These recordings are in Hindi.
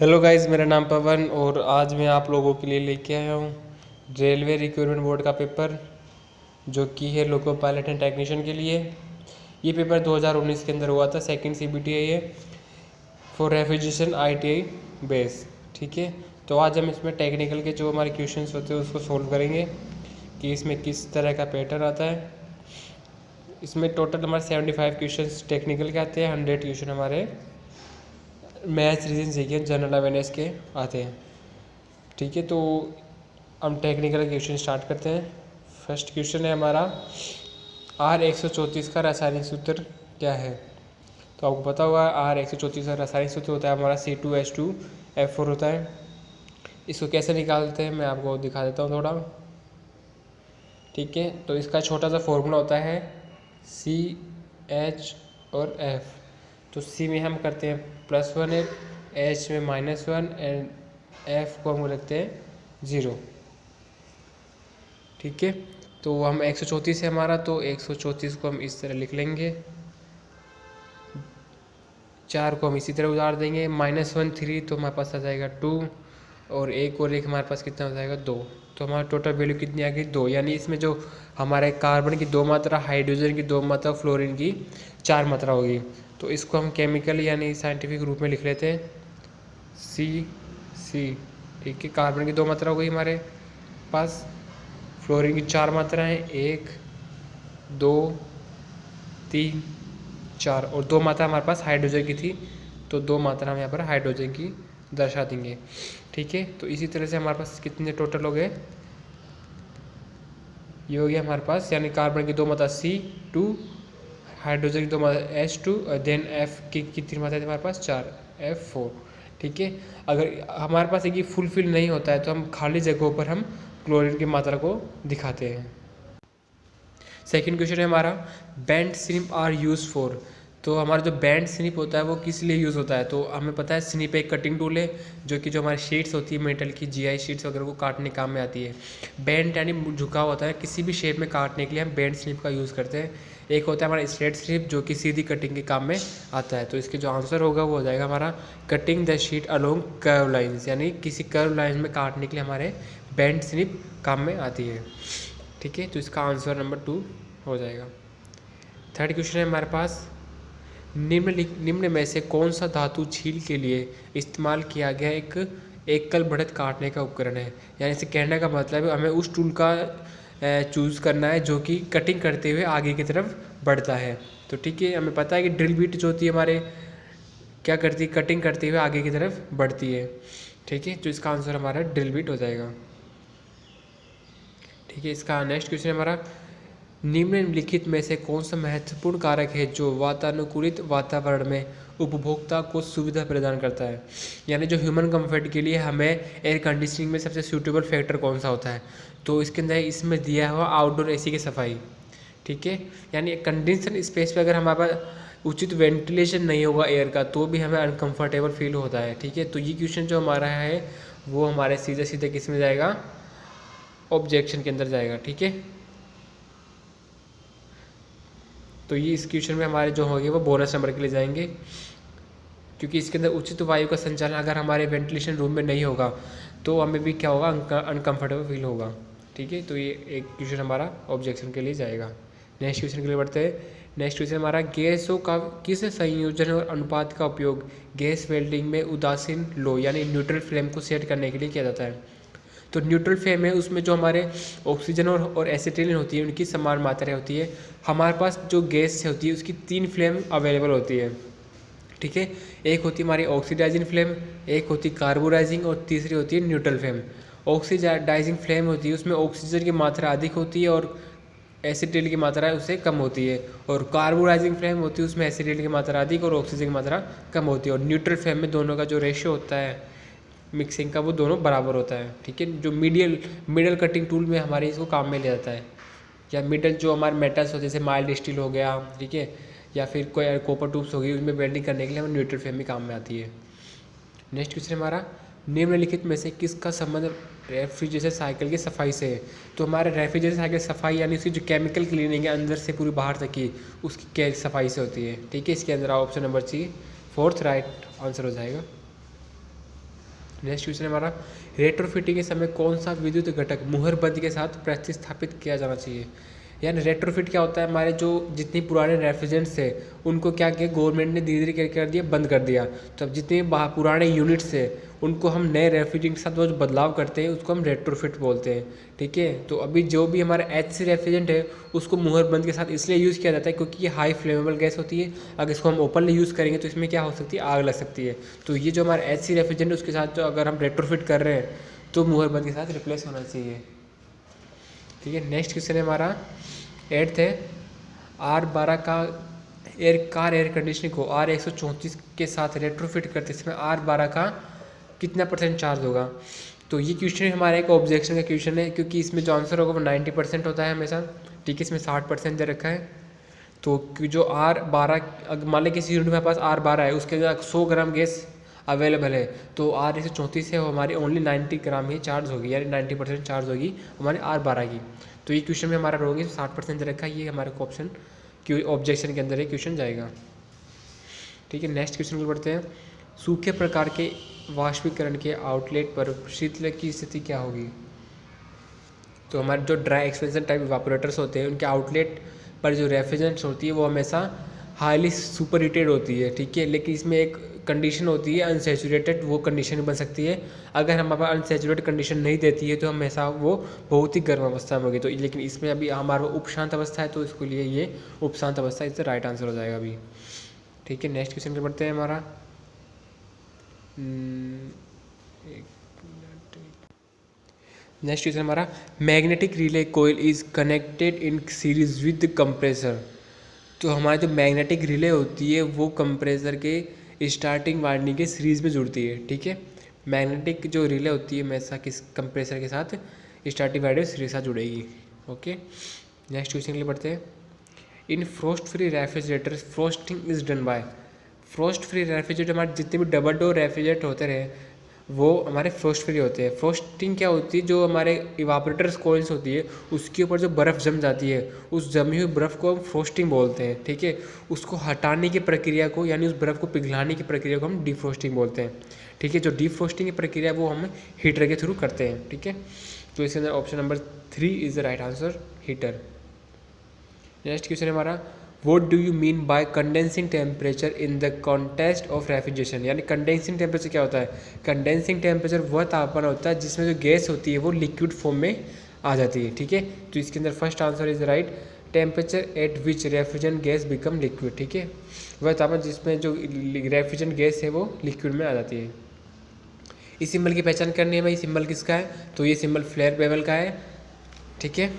हेलो गाइस, मेरा नाम पवन और आज मैं आप लोगों के लिए लेके आया हूँ रेलवे रिक्रूटमेंट बोर्ड का पेपर जो कि है लोको पायलट एंड टेक्नीशियन के लिए। ये पेपर 2019 के अंदर हुआ था। सेकंड CBT है ये फॉर रेफ्रिजरेशन ITI बेस। ठीक है, तो आज हम इसमें टेक्निकल के जो हमारे क्वेश्चंस होते हैं उसको सोल्व करेंगे कि इसमें किस तरह का पैटर्न आता है। इसमें टोटल हमारे 75 क्वेश्चंस टेक्निकल के आते हैं, 100 क्वेश्चन हमारे मैथ्स रीजन सीखे जनरल अवेयरनेस के आते हैं। ठीक है, तो हम टेक्निकल क्वेश्चन स्टार्ट करते हैं। फर्स्ट क्वेश्चन है हमारा R134 का रासायनिक सूत्र क्या है। तो आपको पता होगा R134 का रासायनिक सूत्र होता है हमारा C2H2F4 होता है। इसको कैसे निकालते हैं मैं आपको दिखा देता हूँ थोड़ा। ठीक है, तो इसका छोटा सा फॉर्मूला होता है CH और F। तो C में हम करते हैं +1 H में -1 एंड F को हम रखते हैं 0। ठीक है, तो हम 134 है हमारा, तो 134 को हम इस तरह लिख लेंगे। 4 को हम इसी तरह उतार देंगे। -1 3 तो हमारे पास आ जाएगा 2 और 1 और 1 हमारे पास कितना हो जाएगा 2। तो हमारा टोटल वैल्यू कितनी आ गई 2। यानी इसमें जो हमारे कार्बन की 2 मात्रा, हाइड्रोजन की 2 मात्रा, फ्लोरीन की 4 मात्रा होगी। तो इसको हम केमिकल यानी साइंटिफिक रूप में लिख लेते हैं CC। ठीक है, कार्बन की 2 मात्रा हो गई हमारे पास, फ्लोरीन की 4 मात्राएँ 1 2 3 4 और 2 मात्रा हमारे पास हाइड्रोजन की थी, तो 2 मात्रा हम यहाँ पर हाइड्रोजन की दर्शा देंगे। ठीक है, तो इसी तरह से हमारे पास कितने टोटल हो गए, ये हो गया हमारे पास, यानी कार्बन की 2 मात्रा C2, हाइड्रोजन की 2 मात्रा H2 और देन F की कितनी मात्रा है हमारे पास 4 F4। ठीक है, अगर हमारे पास एक फुलफिल नहीं होता है तो हम खाली जगहों पर हम क्लोरीन की मात्रा को दिखाते हैं। सेकंड क्वेश्चन है हमारा band snip are use for. तो हमारा जो बैंड स्निप होता है वो किस लिए यूज़ होता है। तो हमें पता है स्निप एक कटिंग टूल है जो कि जो हमारी शीट्स होती है मेटल की, GI शीट्स वगैरह को काटने काम में आती है। बैंड यानी झुका होता है, किसी भी शेप में काटने के लिए हम बैंड स्निप का यूज़ करते हैं। एक होता है हमारा स्ट्रेट स्निप जो कि सीधी कटिंग के काम में आता है। तो इसके जो आंसर होगा वो हो जाएगा हमारा cutting the sheet along curve lines, यानी किसी कर्व लाइन में काटने के लिए हमारे बैंड स्निप काम में आती है। ठीक है, तो इसका आंसर नंबर 2 हो जाएगा। थर्ड क्वेश्चन है हमारे पास निम्न में से कौन सा धातु छील के लिए इस्तेमाल किया गया एक एकल बढ़त काटने का उपकरण है। यानी इसे कहने का मतलब है हमें उस टूल का चूज़ करना है जो कि कटिंग करते हुए आगे की तरफ बढ़ता है। तो ठीक है, हमें पता है कि ड्रिल बीट जो होती है हमारे क्या करती है, कटिंग करते हुए आगे की तरफ बढ़ती है। ठीक है, तो इसका आंसर हमारा ड्रिल बीट हो जाएगा। ठीक है, इसका नेक्स्ट क्वेश्चन हमारा निम्नलिखित में से कौन सा महत्वपूर्ण कारक है जो वातानुकूलित वातावरण में उपभोक्ता को सुविधा प्रदान करता है। यानी जो ह्यूमन कंफर्ट के लिए हमें एयर कंडीशनिंग में सबसे सूटेबल फैक्टर कौन सा होता है। तो इसके अंदर इसमें दिया हुआ आउटडोर AC की सफाई। ठीक है, यानी कंडेंसर स्पेस पे अगर हमारे पास उचित वेंटिलेशन नहीं होगा एयर का तो भी हमें अनकम्फर्टेबल फील होता है। ठीक है, तो ये क्वेश्चन जो हमारा है वो हमारे सीधे सीधे किस में जाएगा, ऑब्जेक्शन के अंदर जाएगा। ठीक है, तो ये इस क्वेश्चन में हमारे जो होंगे वो बोनस नंबर के लिए जाएंगे, क्योंकि इसके अंदर उचित वायु का संचालन अगर हमारे वेंटिलेशन रूम में नहीं होगा तो हमें भी क्या होगा, अनकम्फर्टेबल फील होगा। ठीक है, तो ये एक क्वेश्चन हमारा ऑब्जेक्शन के लिए जाएगा। नेक्स्ट क्वेश्चन के लिए बढ़ते हैं। नेक्स्ट क्वेश्चन हमारा गैसों का किस संयोजन और अनुपात का उपयोग गैस वेल्डिंग में उदासीन लो यानी न्यूट्रल फ्लेम को सेट करने के लिए किया जाता है। तो न्यूट्रल फ्लेम है, उसमें जो हमारे ऑक्सीजन और एसिटिलीन होती है उनकी समान मात्रा होती है। हमारे पास जो गैस होती है उसकी 3 फ्लेम अवेलेबल होती है। ठीक है, एक होती है हमारी ऑक्सीडाइजिंग फ्लेम, एक होती कार्बोराइजिंग और तीसरी होती है न्यूट्रल फ्लेम। ऑक्सीडाइजिंग फ्लेम होती है उसमें ऑक्सीजन की मात्रा अधिक होती है और एसिटिल की मात्रा उससे कम होती है। और कार्बोराइजिंग फ्लेम होती है उसमें एसिटिल की मात्रा अधिक और ऑक्सीजन की मात्रा कम होती है। और न्यूट्रल फ्लेम में दोनों का जो रेशियो होता है मिक्सिंग का वो दोनों बराबर होता है। ठीक है, जो मिडल कटिंग टूल में हमारे इसको काम में ले जाता है, या मिडल जो हमारे मेटल्स होते हैं जैसे माइल्ड स्टील हो गया, ठीक है, या फिर कोई कॉपर ट्यूब्स होगी उसमें वेल्डिंग करने के लिए हमें न्यूट्रल फ्लेम में काम में आती है। नेक्स्ट क्वेश्चन हमारा निम्नलिखित में से किसका संबंध रेफ्रिजरेशन साइकिल की सफाई से है। तो हमारे रेफ्रिजरेशन साइकिल सफाई यानी उसकी जो केमिकल क्लीनिंग है अंदर से पूरी बाहर तक की उसकी सफाई से होती है। ठीक है, इसके अंदर option number C 4th right answer हो जाएगा। नेक्स्ट क्वेश्चन है हमारा, रेट्रोफिटिंग के समय कौन सा विद्युत घटक मुहरबंद के साथ प्रतिस्थापित किया जाना चाहिए। यानी रेट्रोफिट क्या होता है, हमारे जो जितनी पुराने रेफ्रिजरेंट्स थे उनको क्या किया गवर्नमेंट ने धीरे धीरे क्या कर दिया, बंद कर दिया। तो अब जितने पुराने यूनिट्स थे उनको हम नए रेफ्रिजरेंट के साथ वो जो बदलाव करते हैं उसको हम रेट्रोफिट बोलते हैं। ठीक है, तो अभी जो भी हमारा HC रेफ्रिजरेंट है उसको मुहरबंद के साथ इसलिए यूज़ किया जाता है क्योंकि ये हाई फ्लेमेबल गैस होती है। अगर इसको हम ओपनली यूज़ करेंगे तो इसमें क्या हो सकती है, आग लग सकती है। तो ये जो हमारा HC रेफ्रिजरेंट है उसके साथ जो अगर हम रेट्रोफिट कर रहे हैं तो मुहरबंद के साथ रिप्लेस होना चाहिए। ठीक है, नेक्स्ट क्वेश्चन है हमारा 8th है, R12 का एयर कंडीशनिंग को R134 के साथ रेट्रोफिट करते समय R12 का कितना % चार्ज होगा। तो ये क्वेश्चन हमारा एक ऑब्जेक्शन का क्वेश्चन है क्योंकि इसमें जो आंसर होगा वो 90% होता है हमेशा। ठीक है, इसमें 60% दे रखा है। तो जो R12 मान लें किसी यूनिट में पास R12 है उसके अंदर 100 ग्राम गैस अवेलेबल है तो R134 है वो हमारी ओनली 90 ग्राम ही चार्ज होगी, यानी 90% चार्ज होगी हमारे R12 की। तो ये क्वेश्चन में हमारा रोगे 60% दे रखा है, ये हमारे को ऑप्शन क्यों ऑब्जेक्शन के अंदर ये क्वेश्चन जाएगा। ठीक है, नेक्स्ट क्वेश्चन को बढ़ते हैं, सूखे प्रकार के वाष्पीकरण के आउटलेट पर शीतलक की स्थिति क्या होगी। तो हमारे जो ड्राई एक्सपेंशन टाइप इवापोरेटर्स होते हैं उनके आउटलेट पर जो रेफ्रिजरेंट्स होती है वो हमेशा हाईली सुपर हीटेड होती है। ठीक है, लेकिन इसमें एक कंडीशन होती है अनसेचुरेटेड, वो कंडीशन बन सकती है। अगर हमारे पास अनसेचुरेटेड कंडीशन नहीं देती है तो हमेशा वो बहुत ही गर्म अवस्था में होगी। तो लेकिन इसमें अभी हमारा उप शांत अवस्था है तो इसके लिए ये उप शांत अवस्था इससे राइट आंसर हो जाएगा अभी। ठीक है, नेक्स्ट क्वेश्चन पे बढ़ते हैं हमारा नेक्स्ट क्वेश्चन हमारा, magnetic relay coil is connected in series with compressor. तो हमारी जो मैग्नेटिक रिले होती है वो कंप्रेसर के स्टार्टिंग वाइंडिंग के सीरीज में जुड़ती है। ठीक है, मैग्नेटिक जो रिले होती है हमेशा किस कंप्रेसर के साथ स्टार्टिंग वाइंडिंग सीरीज के साथ जुड़ेगी। ओके, नेक्स्ट क्वेश्चन के लिए बढ़ते हैं, in frost free refrigerator frosting is done by. Frost free refrigerator हमारे जितने भी डबल डोर रेफ्रिजरेटर होते रहे वो हमारे फ्रोस्ट फ्री होते हैं। फ्रोस्टिंग क्या होती है, जो हमारे इवापोरेटर्स कॉइल्स होती है उसके ऊपर जो बर्फ़ जम जाती है उस जमी हुई बर्फ़ को हम फ्रोस्टिंग बोलते हैं। ठीक है, उसको हटाने की प्रक्रिया को यानी उस बर्फ़ को पिघलाने की प्रक्रिया को हम डिफ्रोस्टिंग बोलते हैं। ठीक है, जो डिफ्रोस्टिंग की प्रक्रिया वो हम हीटर के थ्रू करते हैं। ठीक है, तो इसके अंदर option number 3 is the right answer, heater. Next question है हमारा, What do you mean by condensing temperature in the context of refrigeration। यानी कंडेंसिंग टेम्परेचर क्या होता है। कंडेंसिंग टेम्परेचर वह तापमान होता है जिसमें जो गैस होती है वो लिक्विड फॉर्म में आ जाती है। ठीक है, तो इसके अंदर first answer is right, temperature at which refrigerant gas become liquid. ठीक है, वह तापमान जिसमें जो रेफ्रिजरेंट गैस है वो लिक्विड में आ जाती है। इस सिंबल की पहचान करनी है भाई, सिंबल किसका है, तो ये सिंबल फ्लेयर बेवल का है। ठीक है,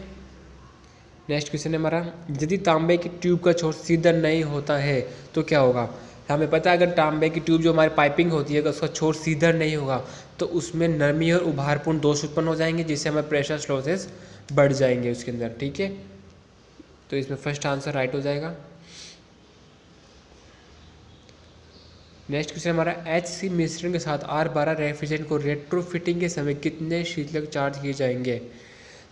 नेक्स्ट क्वेश्चन है हमारा, यदि तांबे की ट्यूब का छोर सीधा नहीं होता है तो क्या होगा। हमें पता है अगर तांबे की ट्यूब जो हमारी पाइपिंग होती है अगर उसका छोर सीधा नहीं होगा तो उसमें नरमी और उभारपूर्ण दोष उत्पन्न हो जाएंगे जिससे हमारे प्रेशर लॉसेस बढ़ जाएंगे उसके अंदर। ठीक है, तो इसमें फर्स्ट आंसर राइट हो जाएगा। नेक्स्ट क्वेश्चन हमारा, HC मिश्रण के साथ R12 रेफ्रिजरेंट को रेट्रोफिटिंग के समय कितने शीतलक चार्ज किए जाएंगे।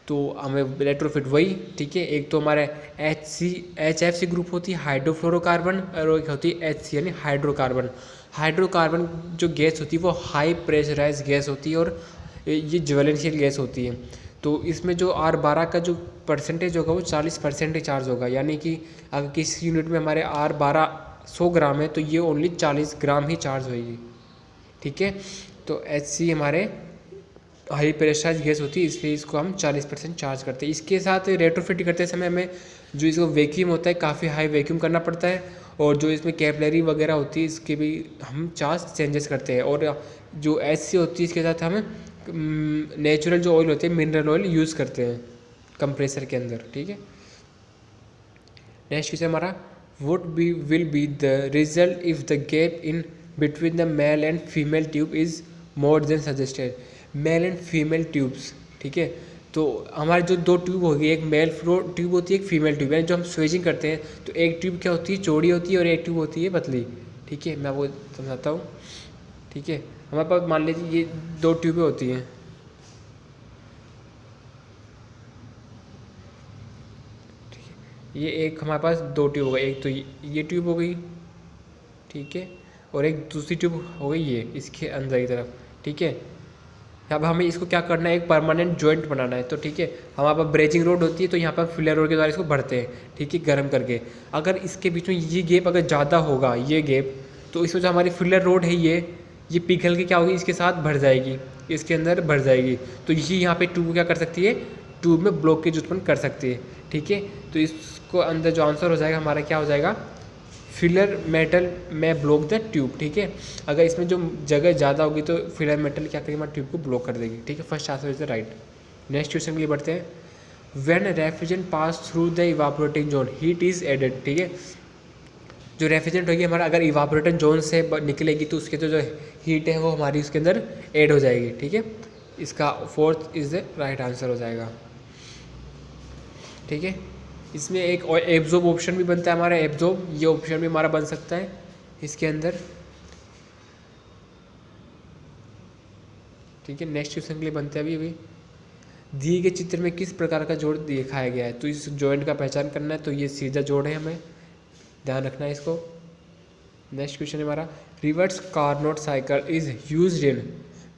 तो हमें रेट्रोफिट वही, ठीक है, एक तो हमारे HFC ग्रुप होती है हाइड्रोफ्लोरोकार्बन और एक होती है HC यानी हाइड्रोकार्बन। हाइड्रोकार्बन जो गैस होती है वो हाई प्रेशराइज गैस होती है और ये ज्वलनशील गैस होती है। तो इसमें जो R12 का जो परसेंटेज होगा वो 40% चार्ज होगा, यानी कि अगर किसी यूनिट में हमारे R12 100 ग्राम है तो ये ओनली 40 ग्राम ही चार्ज होगी। ठीक है, तो HC हमारे हाई प्रेशराइज गैस होती है इसलिए इसको हम 40% चार्ज करते हैं। इसके साथ रेट्रोफिट करते समय हमें जो इसको वैक्यूम होता है काफ़ी हाई वैक्यूम करना पड़ता है और जो इसमें कैपिलरी वगैरह होती है इसके भी हम चार्ज चेंजेस करते हैं। और जो HC होती है इसके साथ हम नेचुरल जो ऑयल होते हैं मिनरल ऑयल यूज़ करते हैं कंप्रेसर के अंदर। ठीक है, नेक्स्ट क्वेश्चन हमारा, would be will be the result if the gap in between the male and female tube is more than suggested. Male and female tubes, ठीक है, तो हमारे जो दो ट्यूब होगी, एक मेल फ्लो ट्यूब होती है एक फीमेल ट्यूब, यानी जो हम स्वेजिंग करते हैं तो एक ट्यूब क्या होती है चौड़ी होती है और एक ट्यूब होती है पतली। ठीक है, मैं वो समझाता हूँ। ठीक है, हमारे पास मान लीजिए ये दो ट्यूबें होती हैं। ठीक है, ये एक हमारे पास दो ट्यूब हो गई, एक तो ये ट्यूब हो गई, ठीक है, और एक दूसरी ट्यूब हो गई ये इसके अंदर की तरफ। ठीक है। अब हमें इसको क्या करना है, एक परमानेंट जॉइंट बनाना है। तो ठीक है, हमारे पास ब्रेजिंग रोड होती है तो यहाँ पर फिलर रोड के द्वारा इसको भरते हैं, ठीक है, गर्म करके। अगर इसके बीच में ये गैप अगर ज़्यादा होगा, ये गैप, तो इसमें जो हमारी फिलर रोड है ये पिघल के क्या होगी, इसके साथ भर जाएगी, इसके अंदर भर जाएगी। तो ये यहाँ पे ट्यूब क्या कर सकती है, ट्यूब में ब्लॉकेज उत्पन्न कर सकती है, ठीक है। तो इसको अंदर जो आंसर हो जाएगा हमारा क्या हो जाएगा, फिलर मेटल में ब्लॉक द ट्यूब, ठीक है। अगर इसमें जो जगह ज़्यादा होगी तो फिलर मेटल क्या करेगी, हमारे ट्यूब को ब्लॉक कर देगी, ठीक है। First answer is the right. Next question के लिए बढ़ते हैं। When refrigerant pass through the evaporating zone heat is added, ठीक है। जो रेफ्रिजरेंट होगी हमारा, अगर इवापोरेटिंग जोन से निकलेगी तो उसके जो हीट है वो हमारी उसके अंदर ऐड हो जाएगी, ठीक है। इसका fourth is the right answer हो जाएगा, ठीक है। इसमें एक एब्जॉर्ब ऑप्शन भी बनता है हमारा, एब्जॉर्ब, ये ऑप्शन भी हमारा बन सकता है इसके अंदर, ठीक है। नेक्स्ट क्वेश्चन के लिए बनते हैं अभी दिए गए चित्र में किस प्रकार का जोड़ दिखाया गया है। तो इस जॉइंट का पहचान करना है, तो ये सीधा जोड़ है, हमें ध्यान रखना है इसको। नेक्स्ट क्वेश्चन है हमारा, reverse Carnot cycle is used in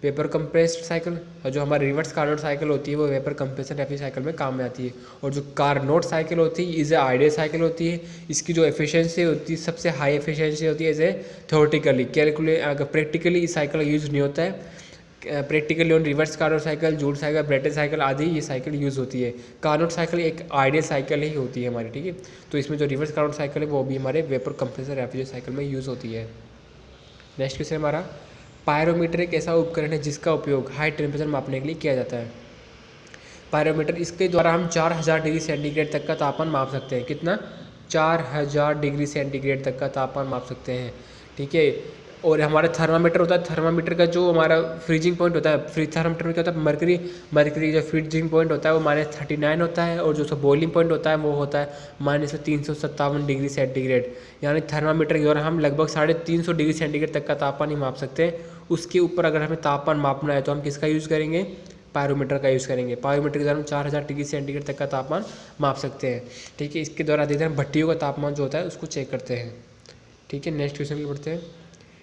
vapour compressed cycle. और जो हमारी रिवर्स कार्नोट साइकिल होती है वो वेपर कंप्रेशन रेफ्रिजरेशन साइकिल में काम में आती है। और जो कार्नोट साइकिल होती है इज ए आइडियल साइकिल होती है। इसकी जो एफिशिएंसी होती है सबसे हाई एफिशिएंसी होती है एज ए थ्योरेटिकली, कैलकुलेट अगर प्रैक्टिकली इस साइकिल यूज नहीं होता है। Practically on reverse Carnot cycle, Joule cycle, Brayton cycle आदि ये साइकिल यूज़ होती है। कार्नोट साइकिल एक आइडियल साइकिल ही होती है हमारी, ठीक है। तो इसमें जो रिवर्स कार्नोट साइकिल है वो भी हमारे वेपर कंप्रेसर रेफ्रिजरेशन साइकिल में यूज़ होती है। नेक्स्ट क्वेश्चन हमारा, पायरोमीटर एक ऐसा उपकरण है जिसका उपयोग हाई टेम्परेचर मापने के लिए किया जाता है। पायरोमीटर, इसके द्वारा हम 4000 डिग्री सेंटीग्रेड तक का तापमान माप सकते हैं। कितना, 4000 डिग्री सेंटीग्रेड तक का तापमान माप सकते हैं, ठीक है। और हमारा थर्मामीटर होता है, थर्मामीटर का जो हमारा फ्रीजिंग पॉइंट होता है, थर्मामीटर में क्या होता है, मरकरी जो फ्रीजिंग पॉइंट होता है वो -39 होता है। और जो उसका बॉइलिंग पॉइंट होता है वो होता है -357 डिग्री सेंटीग्रेड। यानी थर्मामीटर के द्वारा हम लगभग 350 डिग्री सेंटीग्रेड तक का तापमान ही माप सकते हैं। उसके ऊपर अगर हमें तापमान मापना है तो हम किसका यूज़ करेंगे, पायरोमीटर का यूज़ करेंगे। पायरोमीटर के द्वारा हम 4000 डिग्री सेंटीग्रेड तक का तापमान माप सकते हैं, ठीक है। इसके द्वारा देखते हैं भट्टियों का तापमान जो होता है उसको चेक करते हैं, ठीक है। नेक्स्ट क्वेश्चन की बढ़ते हैं।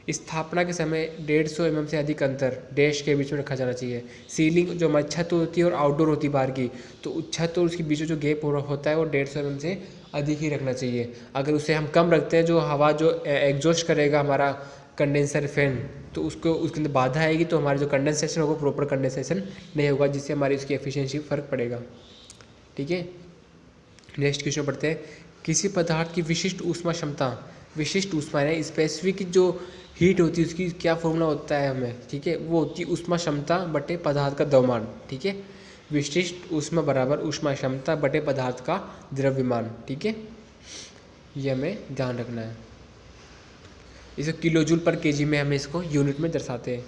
स्थापना के समय 150 mm से अधिक अंतर डैश के बीच में रखा जाना चाहिए। सीलिंग जो हमारी छत होती है और आउटडोर होती है बाहर की, तो छत और उसके बीच में जो गैप होता है वो 150 mm से अधिक ही रखना चाहिए। अगर उसे हम कम रखते हैं, जो हवा जो एग्जॉस्ट करेगा हमारा कंडेंसर फैन, तो उसके अंदर बाधा आएगी, तो हमारा जो कंडेंसेशन होगा प्रॉपर कंडेंसेशन नहीं होगा, जिससे हमारी उसकी एफिशिएंसी फर्क पड़ेगा, ठीक है। नेक्स्ट क्वेश्चन पढ़ते हैं। किसी पदार्थ की विशिष्ट ऊष्मा क्षमता, विशिष्ट ऊष्मा है स्पेसिफिक जो हीट होती है उसकी क्या फॉर्मूला होता है हमें, ठीक है। वो होती है ऊष्मा क्षमता बटे पदार्थ का द्रव्यमान, ठीक है। विशिष्ट ऊष्मा बराबर ऊष्मा क्षमता बटे पदार्थ का द्रव्यमान, ठीक है। ये हमें ध्यान रखना है। इसे किलो जूल पर केजी में हमें इसको यूनिट में दर्शाते हैं।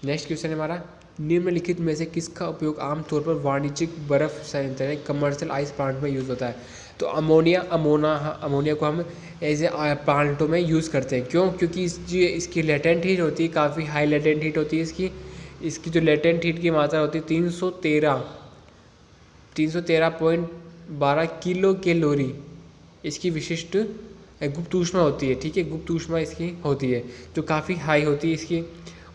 नेक्स्ट क्वेश्चन है हमारा, निम्नलिखित में से किसका उपयोग आमतौर पर वाणिज्यिक बर्फ संयंत्र यानी कमर्शियल आइस प्लांट में यूज़ होता है। तो अमोनिया को हम एज ए प्लांटों में यूज़ करते हैं। क्यों, क्योंकि इसकी लेटेंट हीट होती है, काफ़ी हाई लेटेंट हीट होती है इसकी जो लेटेंट हीट की मात्रा होती है 313.12 किलो कैलोरी इसकी विशिष्ट गुप्त ऊष्मा होती है, ठीक है। गुप्त ऊष्मा इसकी होती है जो काफ़ी हाई होती है इसकी।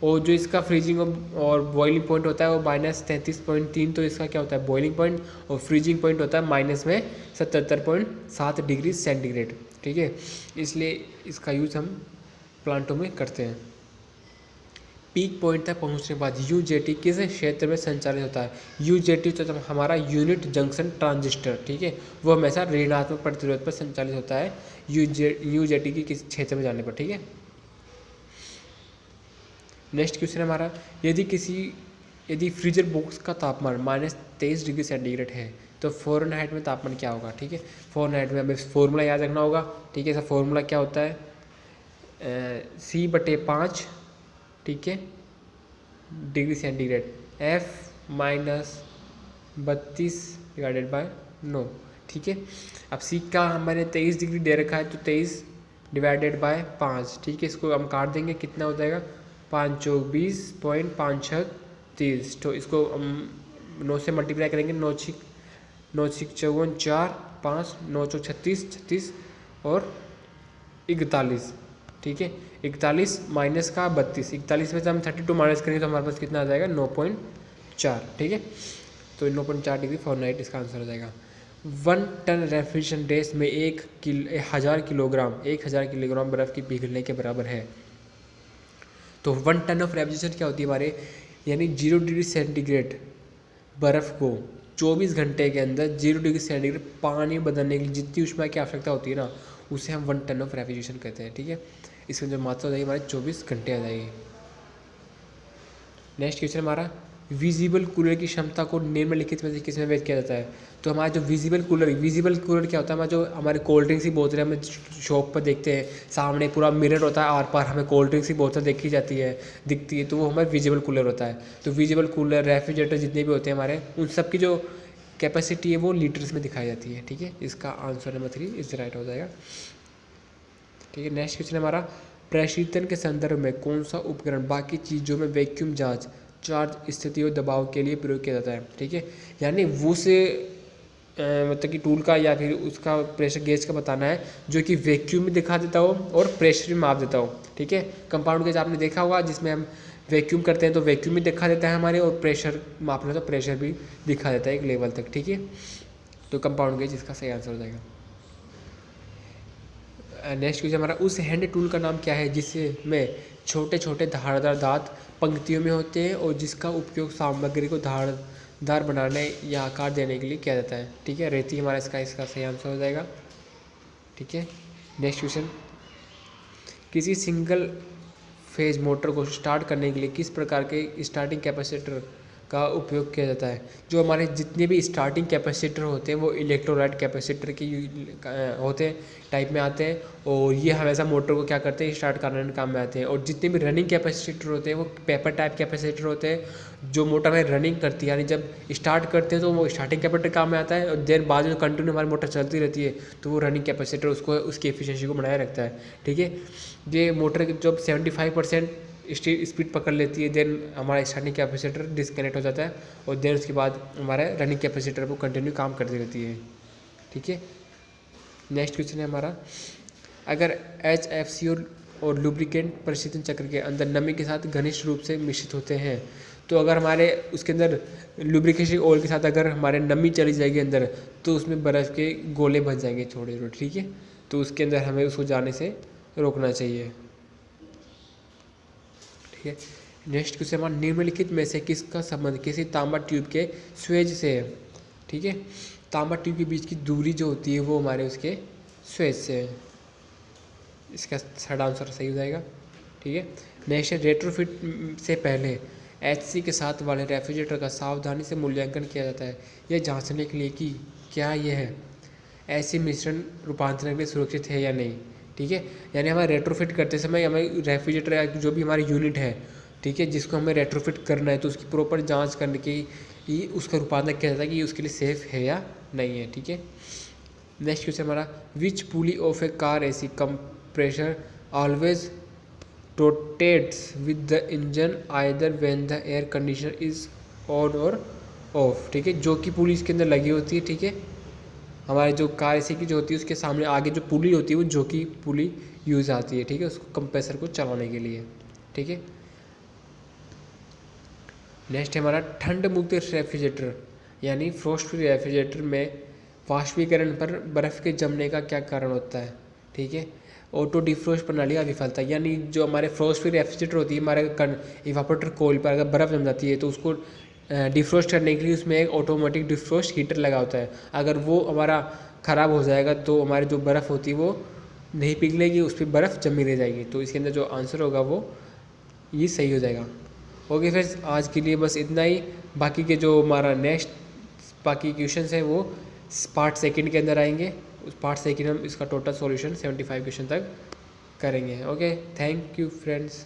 और जो इसका फ्रीजिंग और बॉइलिंग पॉइंट होता है वो -33.3, तो इसका क्या होता है बॉइलिंग पॉइंट, और फ्रीजिंग पॉइंट होता है -77.7 डिग्री सेंटीग्रेड, ठीक है। इसलिए इसका यूज़ हम प्लांटों में करते हैं। पीक पॉइंट तक पहुंचने के बाद यूजेटी किस क्षेत्र में संचालित होता है। यूजेटी तो हमारा यूनिट जंक्शन ट्रांजिस्टर, ठीक है, वो हमेशा ऋणात्मक प्रतिरोध पर संचालित होता है यूजेटी की किस क्षेत्र में जाने पर, ठीक है। नेक्स्ट क्वेश्चन हमारा, यदि फ्रीजर बॉक्स का तापमान -23 डिग्री सेंटीग्रेड है तो फ़ारेनहाइट में तापमान क्या होगा, ठीक है। फ़ारेनहाइट में हमें फॉर्मूला याद रखना होगा, ठीक है। इसका फॉर्मूला क्या होता है, C/5, ठीक है, डिग्री सेंटीग्रेड, F-32/9, ठीक है। अब C का हमारे 23 डिग्री दे रखा है तो 23/5, ठीक है। इसको हम काट देंगे, कितना हो जाएगा 5 चौक 20.56 30, तो इसको हम 9 से मल्टीप्लाई करेंगे, 9 6 54 4 5 9 चौक 36 36 और 41, ठीक है। 41 माइनस का 32, 41 में से हम 32 माइनस करेंगे तो हमारे पास कितना आ जाएगा 9.4, ठीक है। तो 9.4 डिग्री फ़ारेनहाइट इसका आंसर हो जाएगा। 1 टन रेफ्रिजरेशन गैस में 1000 किलोग्राम बर्फ़ की पिघलने के बराबर है। तो 1 टन ऑफ रेफ्रिजरेशन क्या होती है हमारे, यानी 0 डिग्री सेंटीग्रेड बर्फ़ को 24 घंटे के अंदर 0 डिग्री सेंटीग्रेड पानी बदलने के लिए जितनी ऊष्मा की आवश्यकता होती है ना, उसे हम 1 टन ऑफ रेफ्रिजरेशन कहते हैं, ठीक है। इसमें जो मात्रा हो जाएगी हमारे 24 घंटे आ जाएगी। नेक्स्ट क्वेश्चन हमारा, विजिबल कूलर की क्षमता को निम्नलिखित में से किसमें व्यक्त किया जाता है। तो हमारा जो विजिबल कूलर क्या होता है, हमारा जो हमारे कोल्ड ड्रिंक्स की बोतलें हमें शॉप पर देखते हैं, सामने पूरा मिरर होता है, आर पार हमें कोल्ड ड्रिंक्स की बोतल दिखती है, तो वो हमारा विजिबल कूलर होता है। तो विजिबल कूलर, रेफ्रिजरेटर जितने भी होते हैं हमारे, उन सब की जो कैपेसिटी है वो लीटर्स में दिखाई जाती है, ठीक है। इसका आंसर नंबर 3 इज राइट हो जाएगा, ठीक है। नेक्स्ट क्वेश्चन हमारा, प्रशीतन के संदर्भ में कौन सा उपकरण बाकी चीज़ों में वैक्यूम जांच चार्ज स्थिति और दबाव के लिए प्रयोग किया जाता है, ठीक है। यानी वो से मतलब कि टूल का या फिर उसका प्रेशर गेज का बताना है जो कि वैक्यूम में दिखा देता हो और प्रेशर में माप देता हो, ठीक है। कंपाउंड गेज आपने देखा होगा जिसमें हम वैक्यूम करते हैं तो वैक्यूम भी दिखा देता है हमारे, और प्रेशर मापना तो प्रेशर भी दिखा देता है एक लेवल तक, ठीक है। तो कंपाउंड गेज इसका सही आंसर हो जाएगा। नेक्स्ट क्वेश्चन हमारा, उस हैंड टूल का नाम क्या है जिसमें छोटे छोटे धारदार दांत पंक्तियों में होते हैं और जिसका उपयोग सामग्री को धारदार बनाने या आकार देने के लिए किया जाता है, ठीक है। रेती हमारा इसका सही आंसर हो जाएगा, ठीक है। नेक्स्ट क्वेश्चन, किसी सिंगल फेज मोटर को स्टार्ट करने के लिए किस प्रकार के स्टार्टिंग कैपेसिटर का उपयोग किया जाता है। जो हमारे जितने भी स्टार्टिंग कैपेसिटर होते हैं वो इलेक्ट्रोलाइट कैपेसिटर के होते हैं टाइप में आते हैं, और ये हमेशा मोटर को क्या करते हैं स्टार्ट करने के काम में आते हैं। और जितने भी रनिंग कैपेसिटर होते हैं वो पेपर टाइप कैपेसिटर होते हैं, जो मोटर में रनिंग करती है, यानी जब स्टार्ट करते हैं तो वो स्टार्टिंग कैपेसिटर काम में आता है, और देर बाद में कंटिन्यू हमारी मोटर चलती रहती है तो वो रनिंग कैपेसिटर उसकी एफिशिएंसी को बनाए रखता है, ठीक है। ये मोटर की जब 75% स्पीड पकड़ लेती है, देन हमारा स्टार्टिंग कैपेसिटर डिस्कनेक्ट हो जाता है, और देन उसके बाद हमारा रनिंग कैपेसिटर वो कंटिन्यू काम करती रहती है, ठीक है। नेक्स्ट क्वेश्चन है हमारा, अगर HFC और लुब्रिकेंट प्रशीतन चक्र के अंदर नमी के साथ घनिष्ठ रूप से मिश्रित होते हैं, तो अगर हमारे उसके अंदर लुब्रिकेशन ऑयल के साथ अगर हमारे नमी चली जाएगी अंदर, तो उसमें बर्फ़ के गोले बन जाएंगे छोटे छोटे, ठीक है। तो उसके अंदर हमें उसको जाने से रोकना चाहिए, ठीक है। नेक्स्ट क्वेश्चन हमारा, निम्नलिखित में से किसका संबंध किसी तांबा ट्यूब के स्वेज से है, ठीक है। तांबा ट्यूब के बीच की दूरी जो होती है वो हमारे उसके स्वेज से है, इसका थर्ड आंसर सही हो जाएगा, ठीक है। नेक्स्ट है, रेट्रोफिट से पहले HC के साथ वाले रेफ्रिजरेटर का सावधानी से मूल्यांकन किया जाता है यह जांचने के लिए कि क्या यह ऐसे मिश्रण रूपांतरण के लिए सुरक्षित है या नहीं, ठीक है। यानी हमें रेट्रोफिट करते समय हमें रेफ्रिजरेटर या जो भी हमारी यूनिट है, ठीक है, जिसको हमें रेट्रोफिट करना है तो उसकी प्रॉपर जांच करने की उसका रूपांतरण किया जाता है कि ये उसके लिए सेफ़ है या नहीं है, ठीक है। नेक्स्ट क्वेश्चन हमारा, which pulley of a car AC compressor always rotates with the engine either when the air conditioner is on और ऑफ, ठीक है। जो कि पुली इसके अंदर लगी होती है, ठीक है। हमारे जो कार AC की जो होती है उसके सामने आगे जो पुली होती है वो जो कि पुली यूज़ आती है, ठीक है, उसको कंप्रेसर को चलाने के लिए, ठीक है। नेक्स्ट है हमारा, ठंड मुक्त रेफ्रिजरेटर यानी फ्रोस्ट फ्री रेफ्रिजरेटर में वाष्पीकरण पर बर्फ़ के जमने का क्या कारण होता है, ठीक है। ऑटो डिफ्रोस्ट प्रणाली का विफलता, यानी जो हमारे फ्रोस्ट फ्री रेफ्रिजरेटर होती है हमारे इवापोरेटर कोयल पर अगर बर्फ़ जम जाती है तो उसको डिफ्रोस्ट करने के लिए उसमें एक ऑटोमेटिक डिफ्रोस्ट हीटर लगा होता है। अगर वो हमारा ख़राब हो जाएगा तो हमारी जो बर्फ़ होती है वो नहीं पिघलेगी, उस पर बर्फ़ जमी रह जाएगी। तो इसके अंदर जो आंसर होगा वो ये सही हो जाएगा। ओके फ्रेंड्स, आज के लिए बस इतना ही। बाकी के जो हमारा नेक्स्ट बाकी क्वेश्चंस हैं वो पार्ट सेकंड के अंदर आएंगे। उस पार्ट सेकंड हम इसका टोटल सॉल्यूशन 75 क्वेश्चन तक करेंगे। Okay, thank you friends.